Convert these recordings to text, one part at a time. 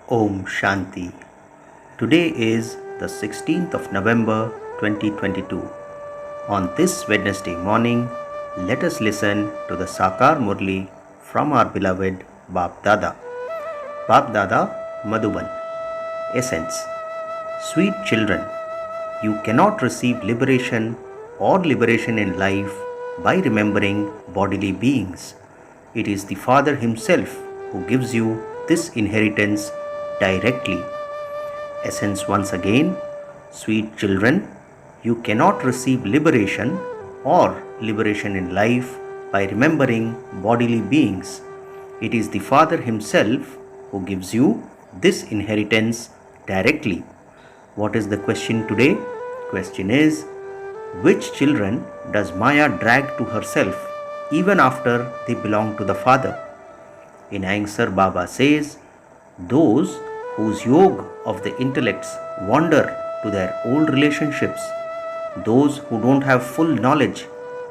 Om Shanti. Today is the 16th of November 2022. On this Wednesday morning, let us listen to the Sakar Murli from our beloved Bap Dada. Bap Dada Madhuban. Essence. Sweet children, you cannot receive liberation or liberation in life by remembering bodily beings. It is the Father Himself who gives you this inheritance directly. Essence once again, sweet children, you cannot receive liberation or liberation in life by remembering bodily beings. It is the Father Himself who gives you this inheritance directly. What is the question today? Question is, which children does Maya drag to herself even after they belong to the Father? In answer, Baba says, those whose yoke of the intellects wander to their old relationships, those who don't have full knowledge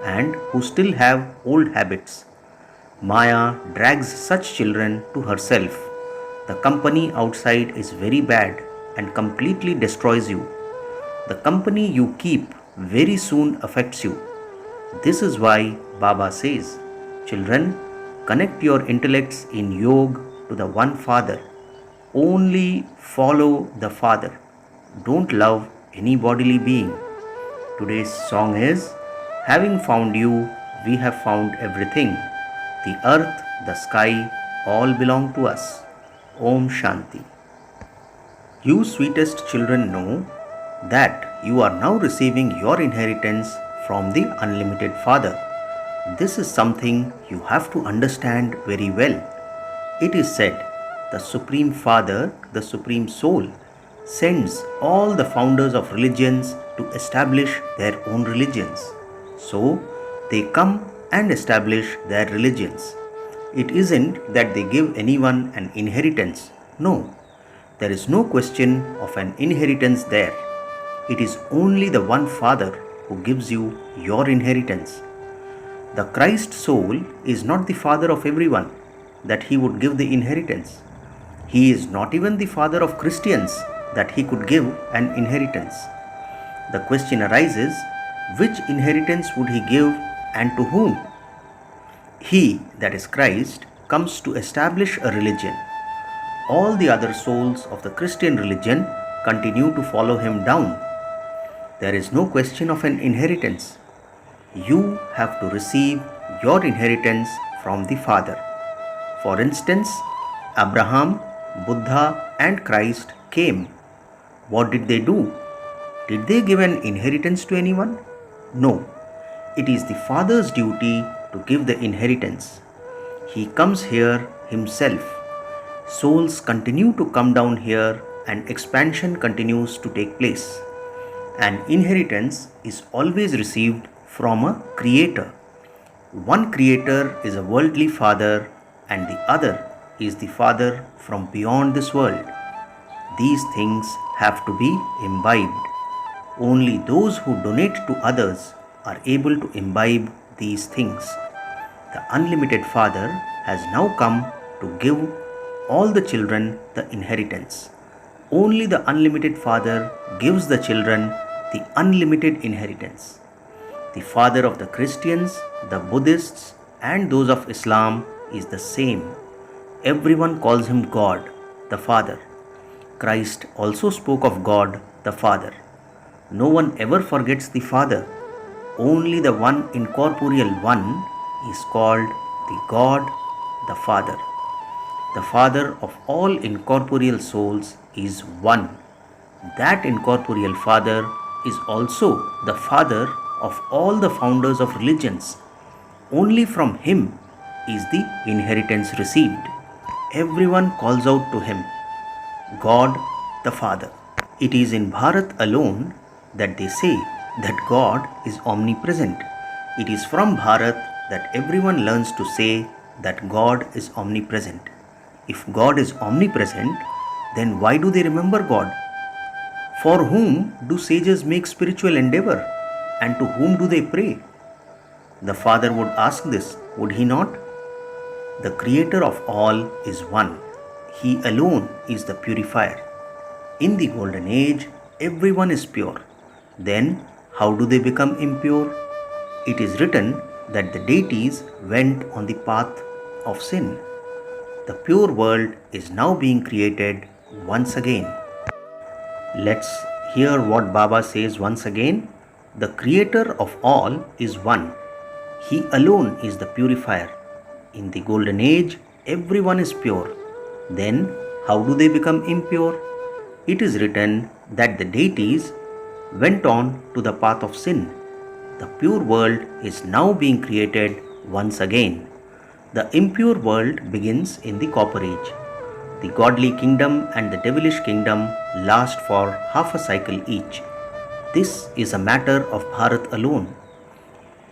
and who still have old habits. Maya drags such children to herself. The company outside is very bad and completely destroys you. The company you keep very soon affects you. This is why Baba says, children, connect your intellects in yoga to the one Father. Only follow the Father. Don't love any bodily being. Today's song is, having found you, we have found everything. The earth, the sky, all belong to us. Om Shanti. You sweetest children know that you are now receiving your inheritance from the unlimited Father. This is something you have to understand very well. It is said, the Supreme Father, the Supreme Soul, sends all the founders of religions to establish their own religions. So, they come and establish their religions. It isn't that they give anyone an inheritance. No, there is no question of an inheritance there. It is only the one Father who gives you your inheritance. The Christ soul is not the Father of everyone, that He would give the inheritance. He is not even the Father of Christians, that He could give an inheritance. The question arises, which inheritance would He give and to whom? He, that is Christ, comes to establish a religion. All the other souls of the Christian religion continue to follow Him down. There is no question of an inheritance. You have to receive your inheritance from the Father. For instance, Abraham, Buddha and Christ came. What did they do? Did they give an inheritance to anyone? No. It is the Father's duty to give the inheritance. He comes here Himself. Souls continue to come down here and expansion continues to take place. An inheritance is always received from a creator. One creator is a worldly father and the other is the Father from beyond this world. These things have to be imbibed. Only those who donate to others are able to imbibe these things. The unlimited Father has now come to give all the children the inheritance. Only the unlimited Father gives the children the unlimited inheritance. The Father of the Christians, the Buddhists, and those of Islam is the same. Everyone calls Him God, the Father. Christ also spoke of God, the Father. No one ever forgets the Father. Only the one incorporeal One is called the God, the Father. The Father of all incorporeal souls is one. That incorporeal Father is also the Father of all the founders of religions. Only from Him is the inheritance received. Everyone calls out to Him, God the Father. It is in Bharat alone that they say that God is omnipresent. It is from Bharat that everyone learns to say that God is omnipresent. If God is omnipresent, then why do they remember God? For whom do sages make spiritual endeavor? And to whom do they pray? The Father would ask this, would He not? The Creator of all is one. He alone is the purifier. In the golden age, everyone is pure. Then, how do they become impure? It is written that the deities went on the path of sin. The pure world is now being created once again. Let's hear what Baba says once again. The creator of all is one. He alone is the purifier. In the golden age, everyone is pure. Then, how do they become impure? It is written that the deities went on to the path of sin. The pure world is now being created once again. The impure world begins in the copper age. The godly kingdom and the devilish kingdom last for half a cycle each. This is a matter of Bharat alone.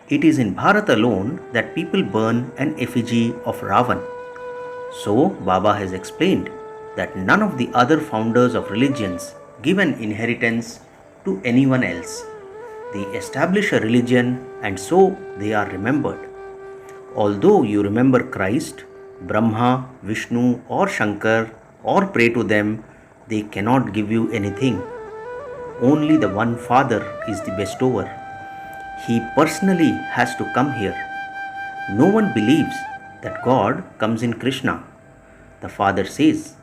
It is in Bharat alone that people burn an effigy of Ravan. So, Baba has explained that none of the other founders of religions give an inheritance to anyone else. They establish a religion and so they are remembered. Although you remember Christ, Brahma, Vishnu or Shankar or pray to them, they cannot give you anything. Only the one Father is the bestower. He personally has to come here. No one believes that God comes in Krishna. The Father says,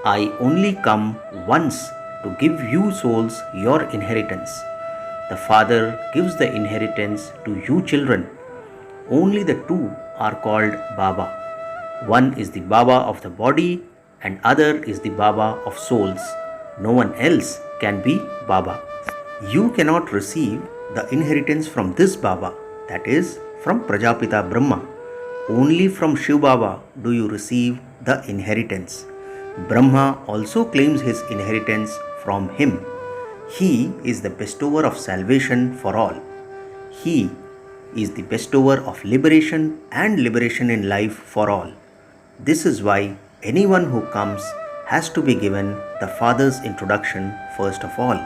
I only come once to give you souls your inheritance. The Father gives the inheritance to you children. Only the two are called Baba. One is the Baba of the body and other is the Baba of souls. No one else can be Baba. You cannot receive the inheritance from this Baba, that is from Prajapita Brahma. Only from Shiv Baba do you receive the inheritance. Brahma also claims his inheritance from him. He is the bestower of salvation for all. He is the bestower of liberation and liberation in life for all. This is why anyone who comes has to be given the Father's introduction first of all.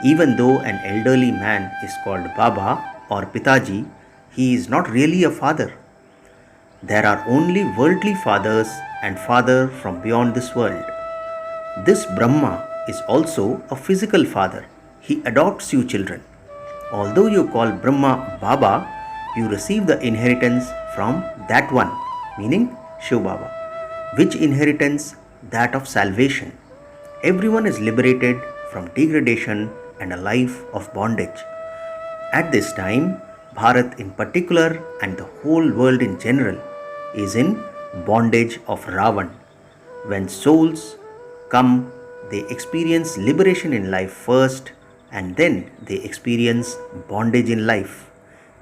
Even though an elderly man is called Baba or Pitaji, he is not really a father. There are only worldly fathers and father from beyond this world. This Brahma is also a physical father. He adopts you children. Although you call Brahma Baba, you receive the inheritance from that one, meaning Shiv Baba. Which inheritance? That of salvation. Everyone is liberated from degradation and a life of bondage. At this time, Bharat in particular and the whole world in general is in bondage of Ravan. When souls come, they experience liberation in life first and then they experience bondage in life.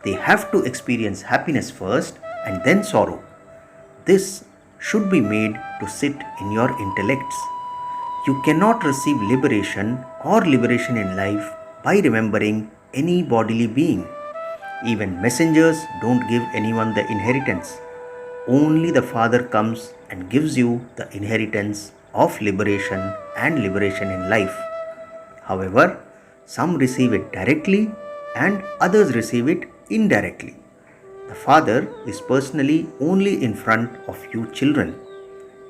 They have to experience happiness first and then sorrow. This should be made to sit in your intellects. You cannot receive liberation or liberation in life by remembering any bodily being. Even messengers don't give anyone the inheritance. Only the Father comes and gives you the inheritance of liberation and liberation in life. However, some receive it directly and others receive it indirectly. The Father is personally only in front of you children.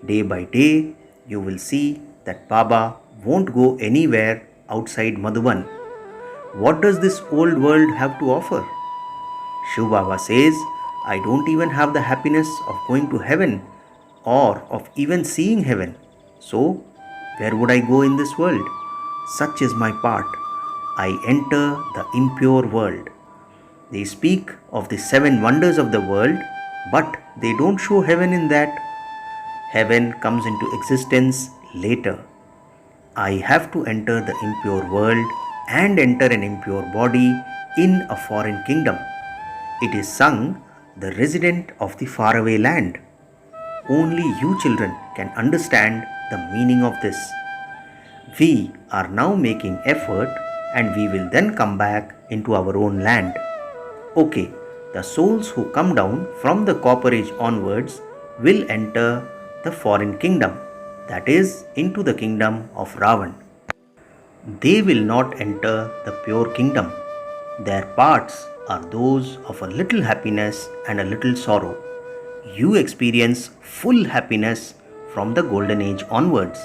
Day by day, you will see that Baba won't go anywhere outside Madhuban. What does this old world have to offer? Shiv Baba says, I don't even have the happiness of going to heaven or of even seeing heaven. So, where would I go in this world? Such is my part. I enter the impure world. They speak of the 7 wonders of the world, but they don't show heaven in that. Heaven comes into existence later. I have to enter the impure world and enter an impure body in a foreign kingdom. It is sung, the resident of the faraway land. Only you children can understand the meaning of this. We are now making effort and we will then come back into our own land. Okay, the souls who come down from the copper age onwards will enter the foreign kingdom, that is, into the kingdom of Ravan. They will not enter the pure kingdom. Their parts are those of a little happiness and a little sorrow. You experience full happiness, from the Golden Age onwards.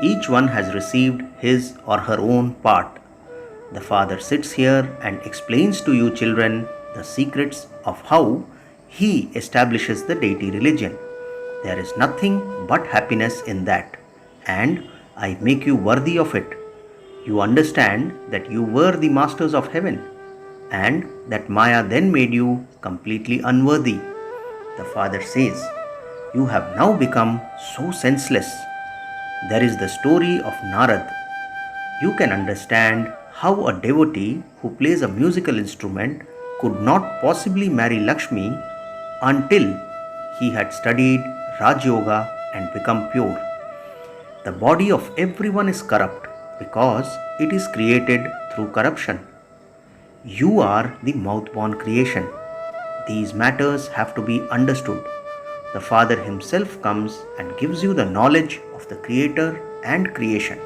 Each one has received his or her own part. The Father sits here and explains to you children the secrets of how he establishes the deity religion. There is nothing but happiness in that, and I make you worthy of it. You understand that you were the masters of heaven, and that Maya then made you completely unworthy. The Father says, you have now become so senseless. There is the story of Narad. You can understand how a devotee who plays a musical instrument could not possibly marry Lakshmi until he had studied Raj Yoga and become pure. The body of everyone is corrupt because it is created through corruption. You are the mouth-born creation. These matters have to be understood. The Father himself comes and gives you the knowledge of the Creator and creation.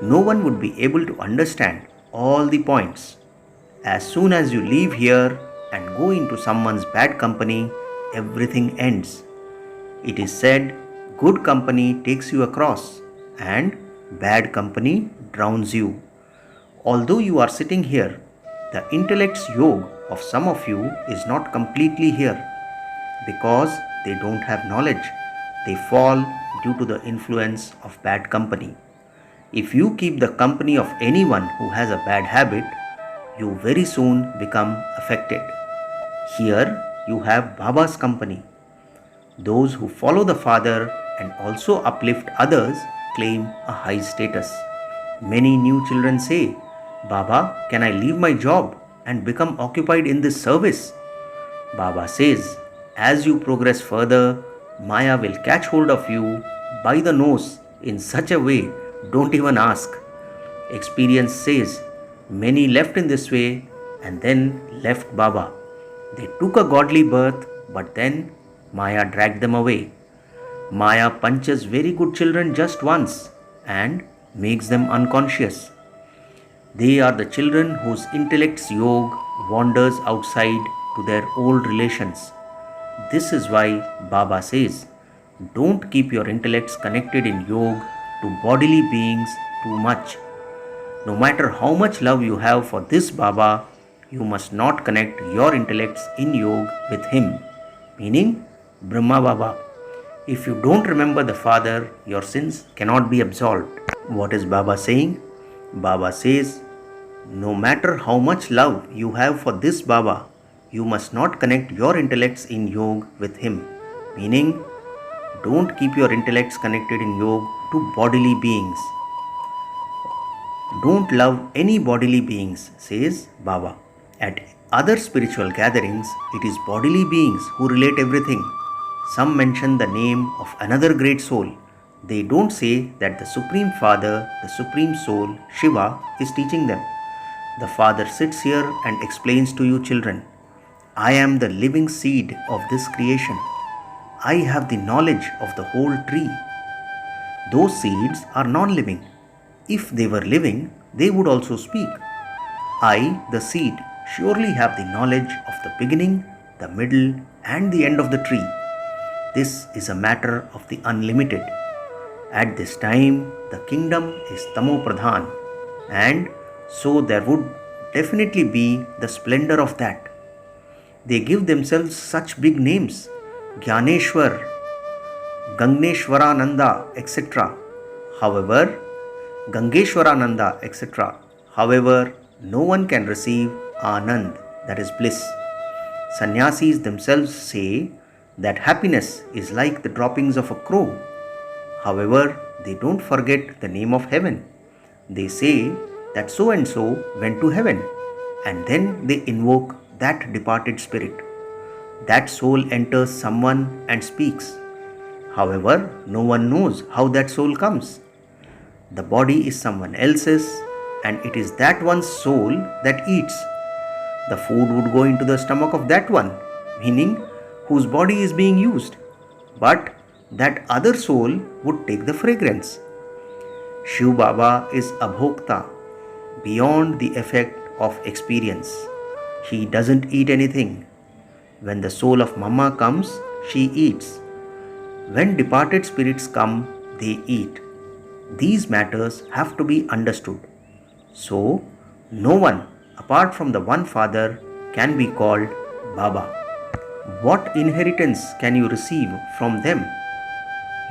No one would be able to understand all the points. As soon as you leave here and go into someone's bad company, everything ends. It is said, good company takes you across and bad company drowns you. Although you are sitting here, the intellect's yoga of some of you is not completely here because they don't have knowledge. They fall due to the influence of bad company. If you keep the company of anyone who has a bad habit, you very soon become affected. Here you have Baba's company. Those who follow the Father and also uplift others claim a high status. Many new children say, Baba, can I leave my job and become occupied in this service? Baba says, as you progress further, Maya will catch hold of you by the nose in such a way, don't even ask. Experience says, many left in this way and then left Baba. They took a godly birth, but then Maya dragged them away. Maya punches very good children just once and makes them unconscious. They are the children whose intellect's yoga wanders outside to their old relations. This is why Baba says, don't keep your intellects connected in yoga to bodily beings too much. No matter how much love you have for this Baba, you must not connect your intellects in yoga with him, meaning Brahma Baba. If you don't remember the Father, your sins cannot be absolved. What is Baba saying? Baba says, no matter how much love you have for this Baba, you must not connect your intellects in yoga with him, meaning don't keep your intellects connected in yoga to bodily beings. Don't love any bodily beings, says Baba. At other spiritual gatherings, it is bodily beings who relate everything. Some mention the name of another great soul. They don't say that the Supreme Father, the Supreme Soul, Shiva, is teaching them. The Father sits here and explains to you children, I am the living seed of this creation. I have the knowledge of the whole tree. Those seeds are non-living. If they were living, they would also speak. I, the seed, surely have the knowledge of the beginning, the middle, and the end of the tree. This is a matter of the unlimited. At this time, the kingdom is Tamo Pradhan, and so there would definitely be the splendor of that. They give themselves such big names, Gyaneshwar, Gangeshwarananda, etc. However, Gangeshwarananda, etc. However, no one can receive Anand, that is bliss. Sannyasis themselves say that happiness is like the droppings of a crow. However, they don't forget the name of heaven. They say that so and so went to heaven, and then they invoke that departed spirit. That soul enters someone and speaks. However, no one knows how that soul comes. The body is someone else's, and it is that one's soul that eats. The food would go into the stomach of that one, meaning whose body is being used. But that other soul would take the fragrance. Shiv Baba is Abhokta, beyond the effect of experience. He doesn't eat anything. When the soul of Mama comes, she eats. When departed spirits come, they eat. These matters have to be understood. So, no one apart from the one Father can be called Baba. What inheritance can you receive from them?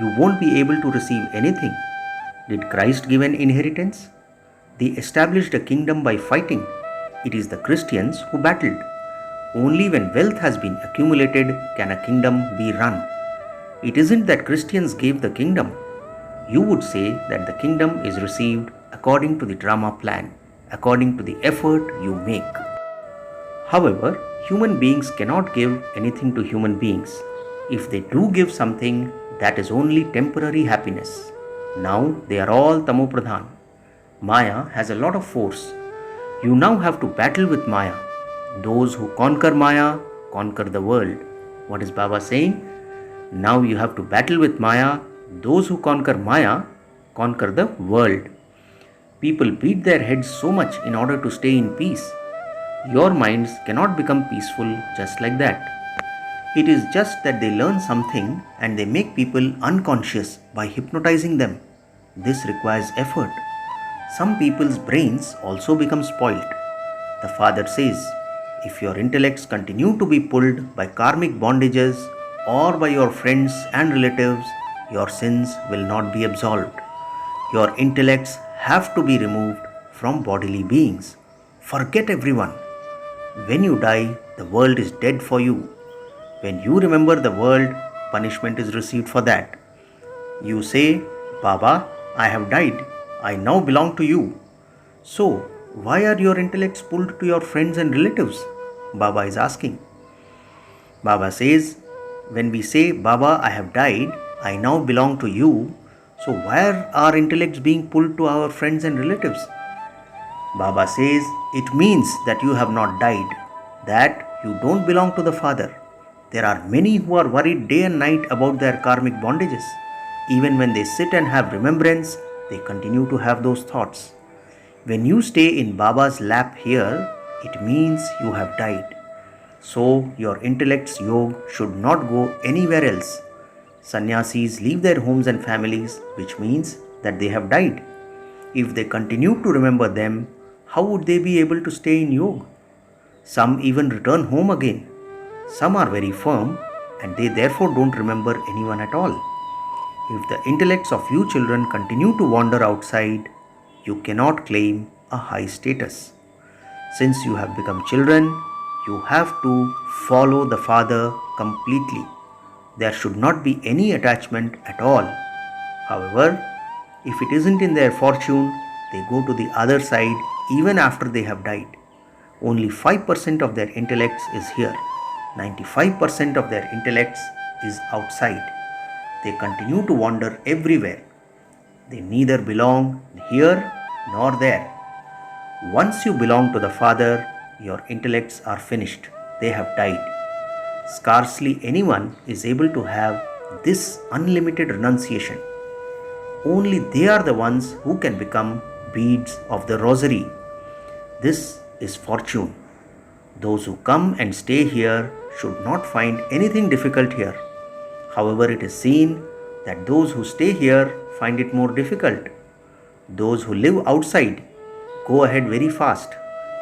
You won't be able to receive anything. Did Christ give an inheritance? They established a kingdom by fighting. It is the Christians who battled. Only when wealth has been accumulated can a kingdom be run. It isn't that Christians gave the kingdom. You would say that the kingdom is received according to the drama plan, according to the effort you make. However, human beings cannot give anything to human beings. If they do give something, that is only temporary happiness. Now they are all Tamopradhan. Maya has a lot of force. You now have to battle with Maya. Those who conquer Maya conquer the world. What is Baba saying? Now you have to battle with Maya. Those who conquer Maya conquer the world. People beat their heads so much in order to stay in peace. Your minds cannot become peaceful just like that. It is just that they learn something and they make people unconscious by hypnotizing them. This requires effort. Some people's brains also become spoilt. The Father says, if your intellects continue to be pulled by karmic bondages or by your friends and relatives, your sins will not be absolved. Your intellects have to be removed from bodily beings. Forget everyone. When you die, the world is dead for you. When you remember the world, punishment is received for that. You say, Baba, I have died. I now belong to you. So, why are your intellects pulled to your friends and relatives? Baba is asking. Baba says, when we say, Baba, I have died, I now belong to you. So, why are our intellects being pulled to our friends and relatives? Baba says, it means that you have not died, that you don't belong to the Father. There are many who are worried day and night about their karmic bondages. Even when they sit and have remembrance, they continue to have those thoughts. When you stay in Baba's lap here, it means you have died. So, your intellect's yoga should not go anywhere else. Sannyasis leave their homes and families, which means that they have died. If they continue to remember them, how would they be able to stay in yoga? Some even return home again. Some are very firm and they therefore don't remember anyone at all. If the intellects of you children continue to wander outside, you cannot claim a high status. Since you have become children, you have to follow the Father completely. There should not be any attachment at all. However, if it isn't in their fortune, they go to the other side even after they have died. Only 5% of their intellects is here. 95% of their intellects is outside. They continue to wander everywhere. They neither belong here nor there. Once you belong to the Father, your intellects are finished. They have died. Scarcely anyone is able to have this unlimited renunciation. Only they are the ones who can become beads of the rosary. This is fortune. Those who come and stay here should not find anything difficult here. However, it is seen that those who stay here find it more difficult. Those who live outside go ahead very fast.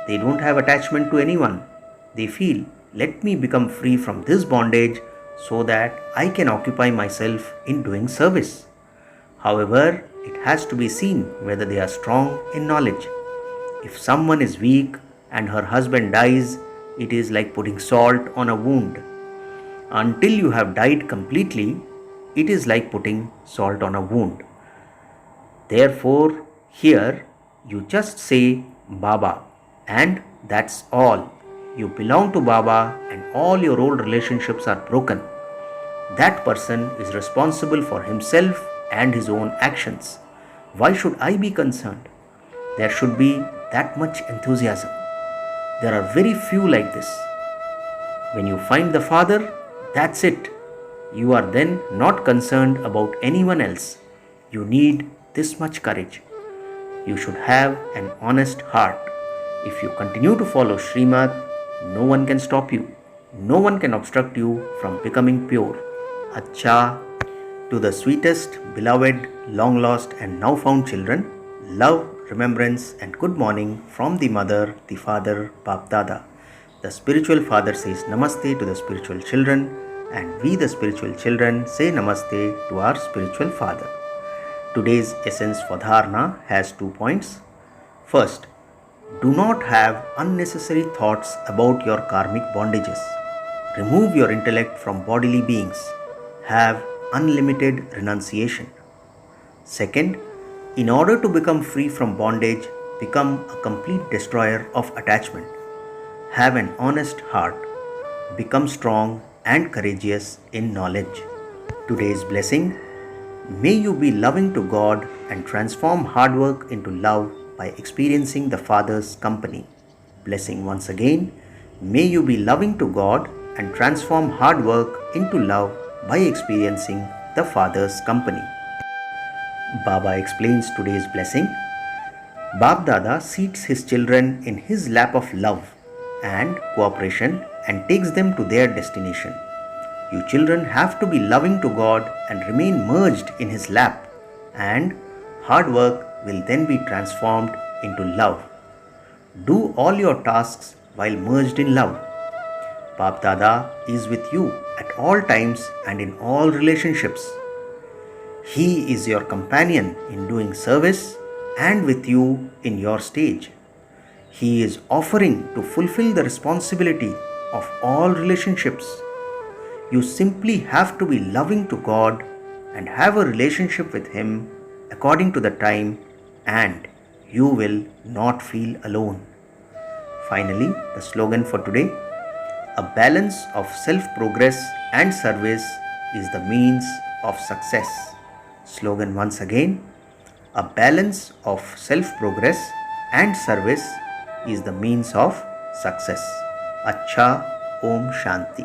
They don't have attachment to anyone. They feel, let me become free from this bondage so that I can occupy myself in doing service. However, it has to be seen whether they are strong in knowledge. If someone is weak and her husband dies, it is like putting salt on a wound. Until you have died completely, it is like putting salt on a wound. Therefore, here you just say Baba, and that's all. You belong to Baba and all your old relationships are broken. That person is responsible for himself and his own actions. Why should I be concerned? There should be that much enthusiasm. There are very few like this. When you find the Father, that's it. You are then not concerned about anyone else. You need this much courage. You should have an honest heart. If you continue to follow Srimad, no one can stop you. No one can obstruct you from becoming pure. Acha. To the sweetest, beloved, long lost, and now found children, love, remembrance, and good morning from the mother, the father, Bap Dada. The spiritual father says Namaste to the spiritual children, and we, the spiritual children, say Namaste to our spiritual father. Today's essence for Dharana has 2 points. First, do not have unnecessary thoughts about your karmic bondages. Remove your intellect from bodily beings. Have unlimited renunciation. Second, in order to become free from bondage, become a complete destroyer of attachment. Have an honest heart. Become strong and courageous in knowledge. Today's blessing: may you be loving to God and transform hard work into love by experiencing the Father's company. Blessing once again: may you be loving to God and transform hard work into love by experiencing the Father's company. Baba explains today's blessing. Bap Dada seats his children in his lap of love and cooperation and takes them to their destination. You children have to be loving to God and remain merged in his lap, and hard work will then be transformed into love. Do all your tasks while merged in love. Bap Dada is with you at all times and in all relationships. He is your companion in doing service and with you in your stage. He is offering to fulfill the responsibility of all relationships. You simply have to be loving to God and have a relationship with Him according to the time, and you will not feel alone. Finally, the slogan for today: a balance of self-progress and service is the means of success. Slogan once again: a balance of self-progress and service is the means of success. Acha, Om Shanti.